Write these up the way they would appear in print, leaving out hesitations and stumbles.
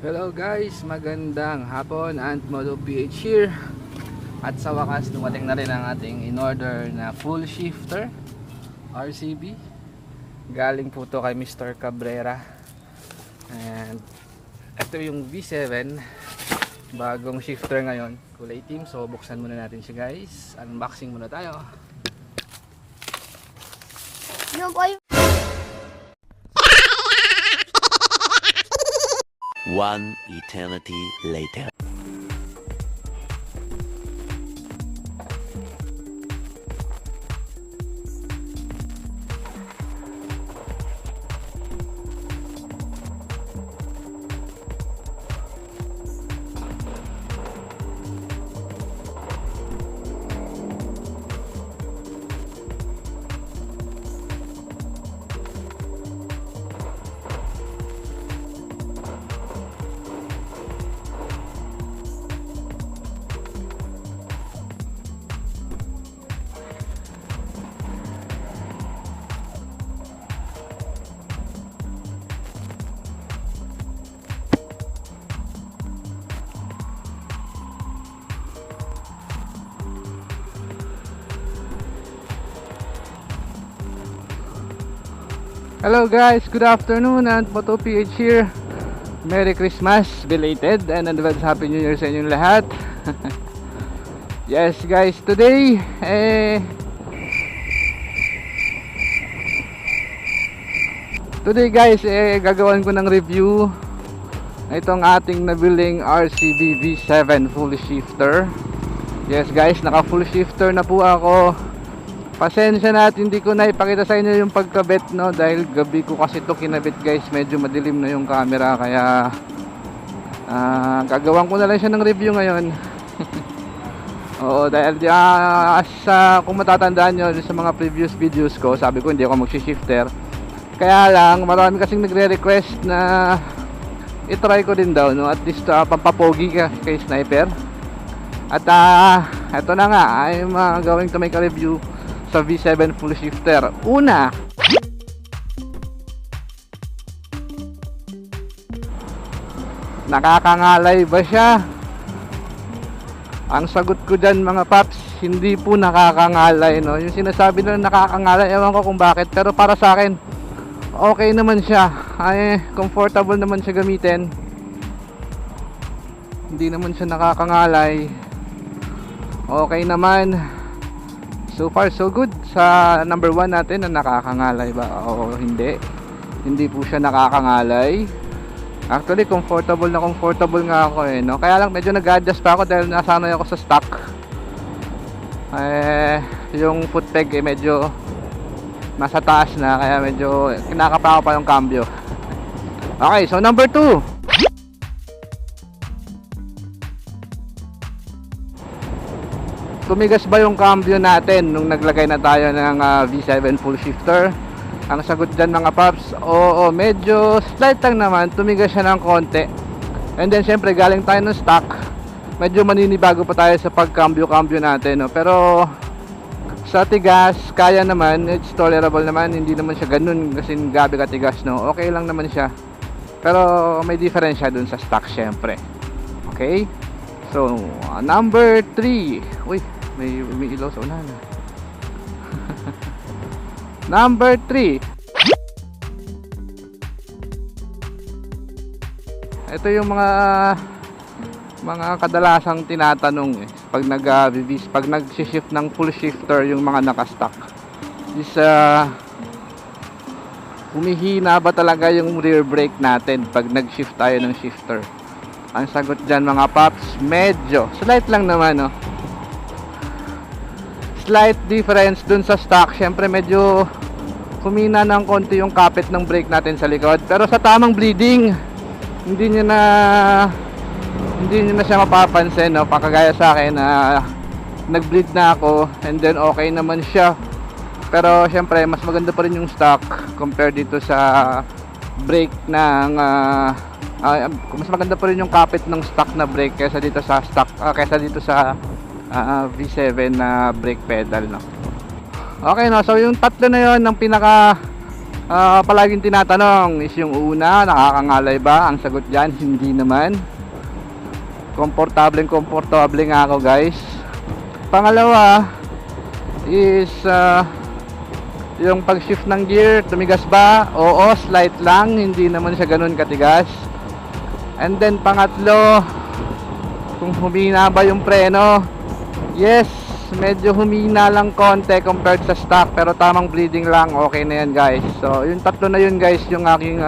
Hello guys, magandang hapon. Ant Moto PH here. At sa wakas dumating na rin ang ating in-order na full shifter RCB. Galing po to kay Mr. Cabrera. And ito yung V7, bagong shifter ngayon, kulay team. So buksan muna natin siya guys. Unboxing muna tayo. No boy. One eternity later. Hello guys, good afternoon. Ant Moto PH here. Merry Christmas, belated, and advance Happy New Year sa inyong lahat. Yes guys, today guys, gagawan ko ng review itong ating nabiling RCB V7 full shifter. Yes guys, naka full shifter na po ako. Pasensya na at hindi ko na ipakita sa inyo yung pagkabit, no, dahil gabi ko kasi ito kinabit guys, medyo madilim na yung camera, kaya gagawan ko na lang siya ng review ngayon. Oo, dahil kung matatandaan nyo sa mga previous videos ko, sabi ko hindi ako magsi-shifter. Kaya lang, marami kasing nagre-request na itry ko din daw, no, at least pampapogi kay Sniper. At eto na nga, I'm going to make a review sa V7 full shifter. Una, nakakangalay ba siya? Ang sagot ko dyan mga paps, hindi po nakakangalay, no? Yung sinasabi na nakakangalay, ewan ko kung bakit, pero para sa akin okay naman siya. Ay, comfortable naman siya gamitin. Hindi naman siya nakakangalay. Okay naman. So far so good. Sa number 1 natin na nakakangalay ba o hindi. Hindi po siya nakakangalay. Actually comfortable na comfortable nga ako no? Kaya lang medyo nag-adjust pa ako dahil nasanay ako sa stock. Yung foot peg medyo nasa taas na, kaya medyo kinakapa ko pa yung cambio. Okay, so number 2. Tumigas ba yung cambio natin nung naglagay na tayo ng V7 full shifter? Ang sagot dyan mga paps, oo, medyo slight lang naman, tumigas siya ng konti. And then syempre galing tayo ng stock, medyo maninibago pa tayo sa pag-cambio natin, no? Pero sa tigas, kaya naman, it's tolerable naman, hindi naman siya ganun kasi gabi katigas, no? Okay lang naman siya. Pero may difference siya dun sa stock syempre. Okay? So, number 3. Uy, may ilaw sa unahan. Number 3. Ito yung mga kadalasang tinatanong pag pag nag-shift ng full shifter yung mga naka-stock. Is humihina ba talaga yung rear brake natin pag nag-shift tayo ng shifter? Ang sagot dyan mga paps, medyo slight lang naman, no? Slight difference dun sa stock. Syempre medyo humina ng konti yung kapit ng brake natin sa likod, pero sa tamang bleeding hindi nyo na siya mapapansin, no? Pakagaya sa akin na nag-bleed na ako and then okay naman siya. Pero syempre mas maganda pa rin yung stock compared dito sa brake ng mas maganda pa rin yung kapit ng stock na brake kaysa dito sa V7 na brake pedal, no. Okay, no, so yung tatlo na yon ang pinaka palaging tinatanong is yung una, nakakangalay ba? Ang sagot dyan, hindi naman. Komportable nga ako guys. Pangalawa is yung pag shift ng gear, tumigas ba? Oo, slight lang, hindi naman siya ganun katigas. And then pangatlo, kung humina ba yung preno? Yes, medyo humina lang konti compared sa stock, pero tamang bleeding lang, okay na yan guys. So yung tatlo na yun guys, yung aking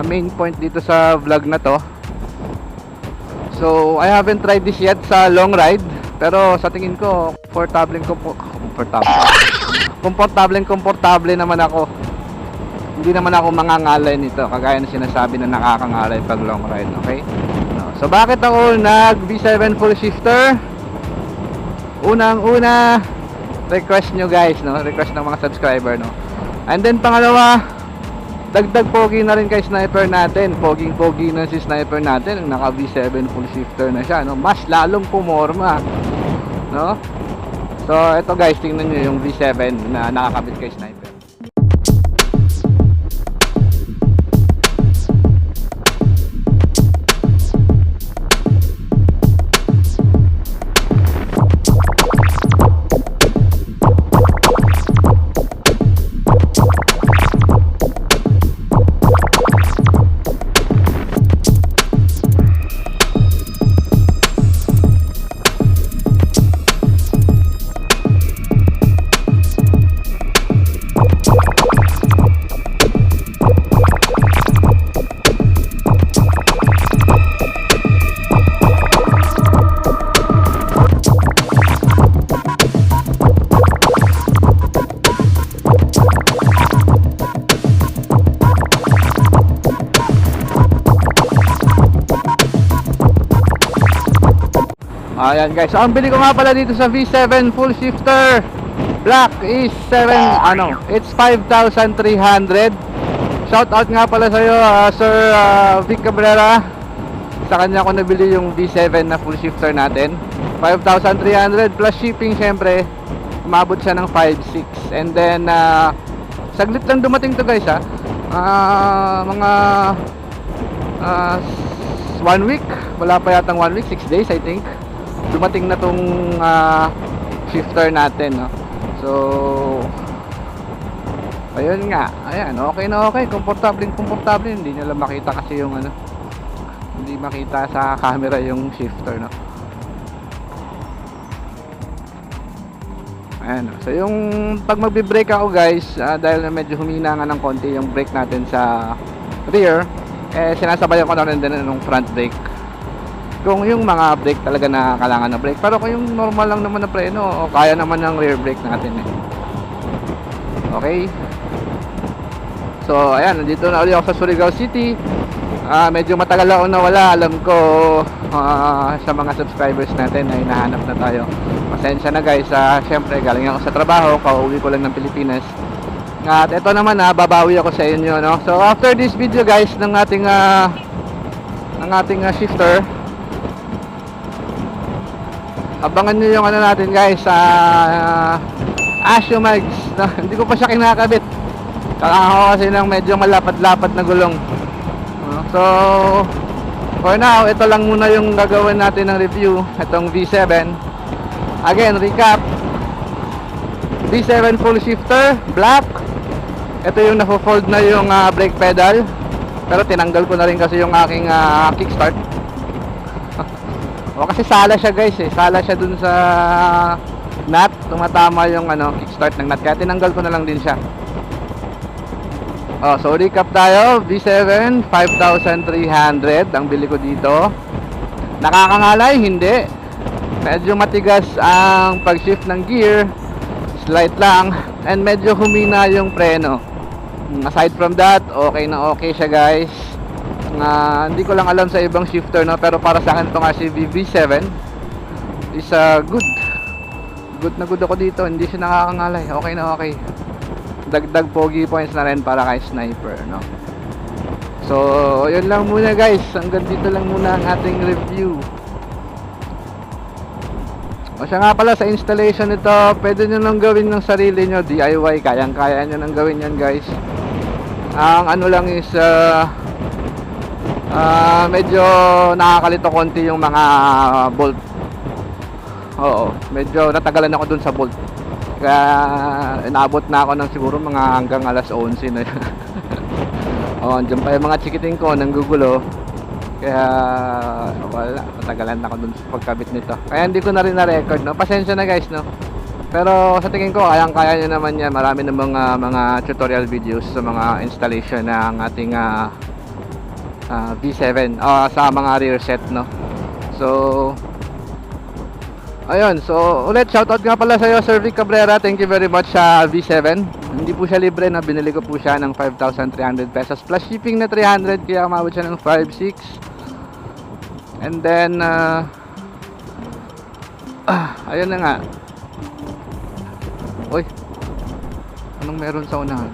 main point dito sa vlog na to. So I haven't tried this yet sa long ride, pero sa tingin ko komportable naman ako. Hindi naman ako mangangalay nito, kagaya na sinasabi na nakakangalay pag long ride, okay? So bakit ako nag V7 full shifter? Unang-una, request nyo guys, no? Request ng mga subscriber, no? And then pangalawa, dagdag pogi na rin kay sniper natin. Poging-pogi na si sniper natin, naka V7 full shifter na siya, no? Mas lalong pumorma, no? So ito guys, tingnan nyo yung V7 na nakakabit kay sniper. Ayan guys, so ang bili ko nga pala dito sa V7 full shifter black is it's 5,300. Shout out nga pala sa iyo Sir Vic Cabrera. Sa kanya ko nabili yung V7 na full shifter natin. 5,300 plus shipping, syempre umabot siya ng 5,600. And then saglit lang dumating to guys mga 1 week, wala pa yatang 1 week, 6 days I think, dumating na tong shifter natin, no? So ayun nga, ayan, okay na okay, komportable, hindi nyo lang makita kasi yung hindi makita sa camera yung shifter, no? Ayan, no? So yung pag magbe-brake ako guys, dahil medyo humina nga ng konti yung brake natin sa rear, sinasabayan ko na rin din ng front brake kung yung mga brake talaga na kailangan na brake. Pero kung yung normal lang naman na preno, kaya naman ng rear brake natin okay. So ayan, nandito na ulit ako sa Surigao City. Medyo matagal ako nawala. Alam ko sa mga subscribers natin ay nahanap na tayo. Pasensya na guys, syempre galing ako sa trabaho, pauwi ko lang ng Pilipinas. At ito naman babawi ako sa inyo, no? So after this video guys ng ating shifter, abangan nyo yung natin guys, Asio Mags, no? Hindi ko pa siya kinakabit, kailangan ko kasi ng medyo malapad-lapad na gulong, so for now ito lang muna yung gagawin natin ng review, itong V7. Again, recap, V7 full shifter black. Ito yung na-fold na yung brake pedal, pero tinanggal ko na rin kasi yung aking kickstart. O kasi sala siya guys, sala siya dun sa nut, tumatama yung kickstart ng nut, kaya tinanggal ko na lang din siya. So recap tayo, V7 5,300 ang bili ko dito. Nakakangalay? Hindi. Medyo matigas ang pag-shift ng gear, slight lang, and medyo humina yung preno. Aside from that, okay na okay siya guys. Hindi ko lang alam sa ibang shifter, no? Pero para sa akin ito nga si V7 is good na good ako dito. Hindi siya nakakangalay, okay na okay. Dagdag pogi points na rin para kay sniper, no? So yun lang muna guys, hanggang dito lang muna ang ating review. O siya nga pala, sa installation nito, pwede nyo nang gawin ng sarili nyo, DIY, kayang kaya nyo nang gawin yan guys. Ang ano lang is medyo nakakalito konti yung mga bolt. Oo, medyo natagalan ako dun sa bolt. Kaya inabot na ako ng siguro mga hanggang alas 11 na yun. Oh, andyan pa yung mga chikiting ko nanggugulo. Kaya wala, natagalan ako dun sa pagkabit nito. Kaya hindi ko na rin na-record, no? Pasensya na guys, no? Pero sa tingin ko, kayang-kaya nyo naman yan. Marami ng mga tutorial videos sa mga installation ng ating V7 sa mga rear set, no? So ayun, so ulit shoutout nga pala sa iyo Sir Vic Cabrera. Thank you very much sa V7. Hindi po siya libre, na binili ko po siya ng 5,300 pesos plus shipping na 300, kaya umabot siya ng 5,600. And then ayun na nga. Uy, anong meron sa unahan?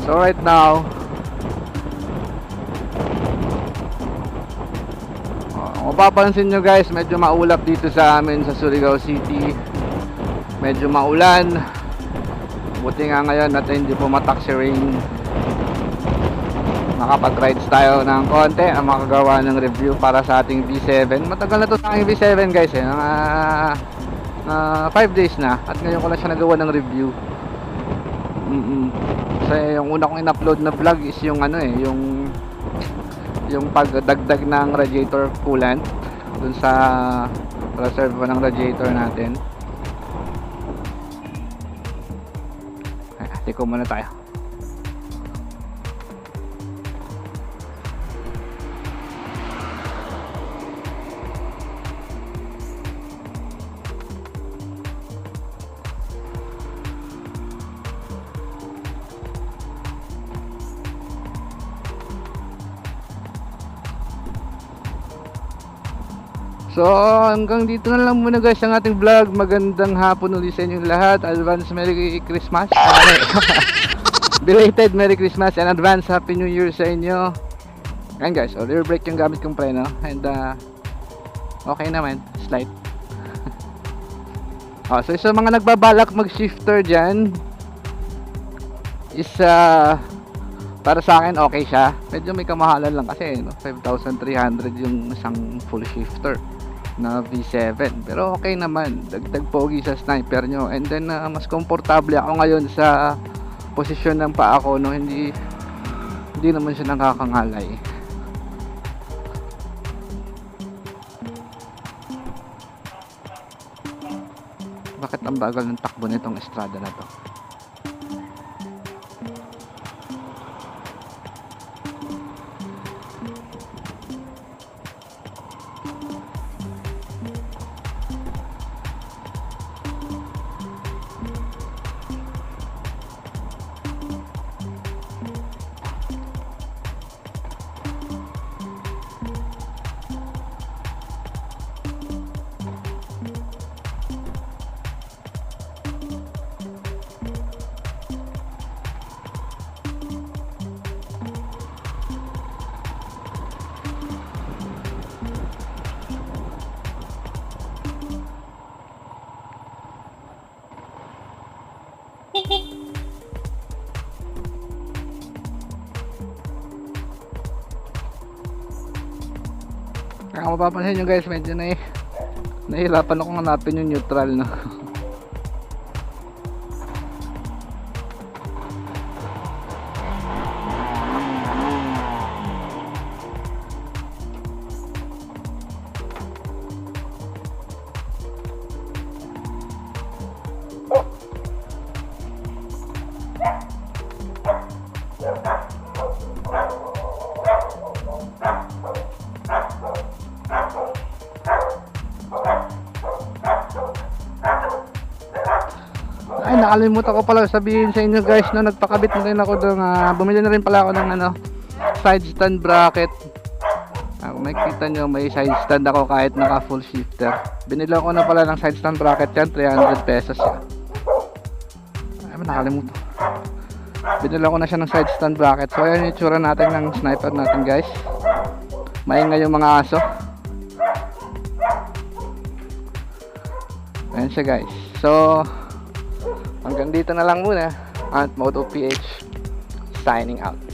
So right now, kung mapapansin nyo guys, medyo maulap dito sa amin sa Surigao City. Medyo maulan. Buti nga ngayon at hindi pumatak si rain. Makapag-rides tayo ng konti, makagawa ng review para sa ating V7. Matagal na to sa aking V7 guys, 5 days na, at ngayon ko lang siya nagawa ng review. Kasi yung una kong in-upload na vlog is yung yung pagdagdag ng radiator coolant dun sa reserve ng radiator natin. Tiko muna tayo. So hanggang dito na lang muna guys ang ating vlog. Magandang hapon ulit sa inyong lahat. Advance Merry Christmas. Belated Merry Christmas and advance Happy New Year sa inyo. Ayan guys, rear brake yung gamit kong preno. And okay naman, slight. So sa mga nagbabalak mag shifter dyan is para sa akin okay siya. Medyo may kamahalan lang kasi 5,300 yung isang full shifter na V7, pero okay naman, dagdag pogi sa sniper nyo. And then mas komportable ako ngayon sa posisyon ng paa ko, no? Hindi naman siya nakakangalay. Bakit ang bagal ng takbo nitong estrada na to? Kaya mapapansin nyo guys, medyo nahihirapan akong hanapin yung neutral, no? Ay, nakalimutan ko pala sabihin sa inyo guys, no, nagpakabit na rin ako doon, bumili na rin pala ako ng side stand bracket. Kung makikita nyo, may side stand ako kahit naka full shifter. Binili ko na pala ng side stand bracket yan, 300 pesos yan. Ay, nakalimutan. Binili ko na siya ng side stand bracket. So ayan yung itsura natin ng sniper natin guys. Maingay yung mga aso. Ayan siya guys. So hanggang dito na lang muna. at Moto PH signing out.